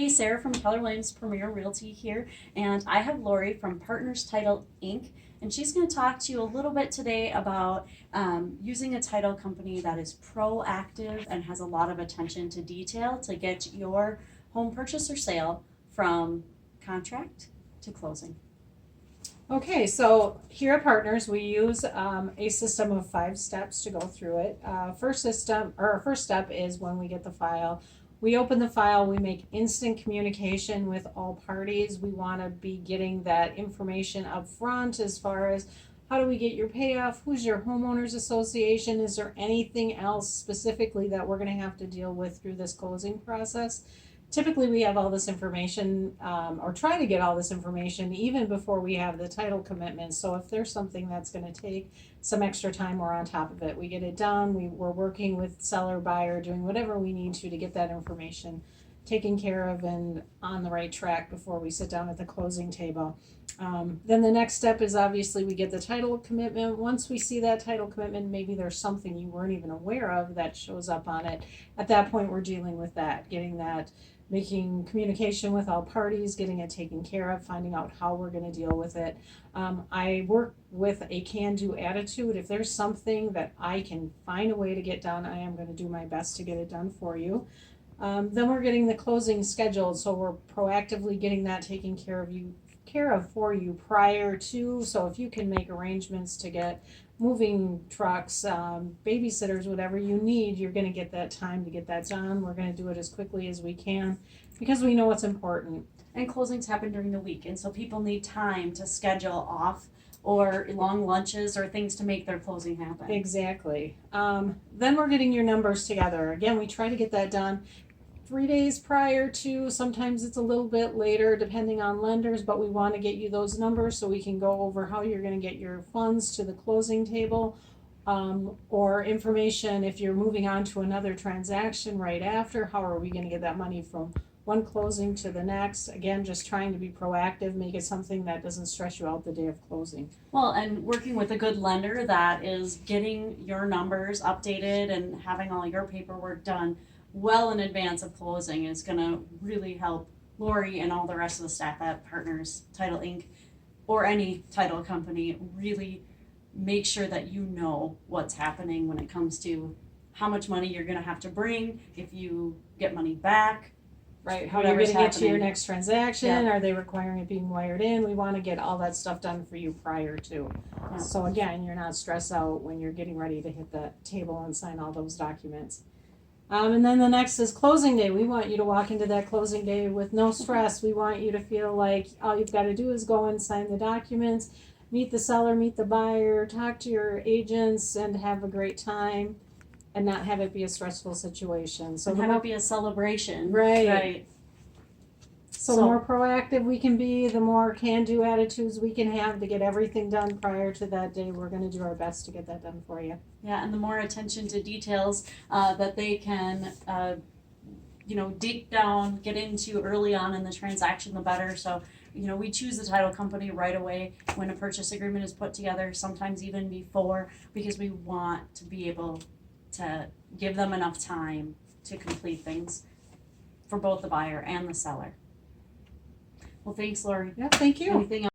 everybody, Sarah from Keller Williams Premier Realty here, and I have Lori from Partners Title Inc. And she's going to talk to you a little bit today about using a title company that is proactive and has a lot of attention to detail to get your home purchase or sale from contract to closing. Okay, so here at Partners, we use a system of 5 steps to go through it. First step is when we get the file. We open the file, we make instant communication with all parties. We want to be getting that information up front as far as how do we get your payoff, who's your homeowners association, is there anything else specifically that we're going to have to deal with through this closing process. Typically, we have all this information, or try to get all this information even before we have the title commitment. So if there's something that's going to take some extra time, we're on top of it. We get it done. We're working with seller, buyer, doing whatever we need to get that information taken care of and on the right track before we sit down at the closing table. Then the next step is obviously we get the title commitment. Once we see that title commitment, maybe there's something you weren't even aware of that shows up on it. At that point, we're dealing with that, getting that, making communication with all parties, getting it taken care of, finding out how we're going to deal with it. I work with a can-do attitude. If there's something that I can find a way to get done, I am going to do my best to get it done for you. Then we're getting the closing scheduled, so we're proactively getting that taken care of for you prior to. So if you can make arrangements to get moving trucks, babysitters, whatever you need, you're going to get that time to get that done. We're going to do it as quickly as we can because we know it's important. And closings happen during the week, and so people need time to schedule off or long lunches or things to make their closing happen. Exactly. Then we're getting your numbers together. Again, we try to get that done 3 days prior to, sometimes it's a little bit later depending on lenders, but we want to get you those numbers so we can go over how you're going to get your funds to the closing table, or information if you're moving on to another transaction right after, how are we going to get that money from one closing to the next. Again, just trying to be proactive, make it something that doesn't stress you out the day of closing. Well, and working with a good lender that is getting your numbers updated and having all your paperwork done well in advance of closing is going to really help Lori and all the rest of the staff at Partners Title Inc. or any title company really make sure that you know what's happening when it comes to how much money you're going to have to bring, if you get money back. Right, how you're going to get to your next transaction, are they requiring it being wired in? We want to get all that stuff done for you prior to. Yeah. So again, you're not stressed out when you're getting ready to hit the table and sign all those documents. And then the next is closing day. We want you to walk into that closing day with no stress. We want you to feel like all you've got to do is go and sign the documents, meet the seller, meet the buyer, talk to your agents, and have a great time. And not have it be a stressful situation. So have it be a celebration. Right. So the more proactive we can be, the more can-do attitudes we can have to get everything done prior to that day. We're going to do our best to get that done for you. Yeah, and the more attention to details that they can, dig down, get into early on in the transaction, the better. So, we choose the title company right away when a purchase agreement is put together, sometimes even before, because we want to be able to give them enough time to complete things for both the buyer and the seller. Well, thanks, Lori. Yeah, thank you. Anything else?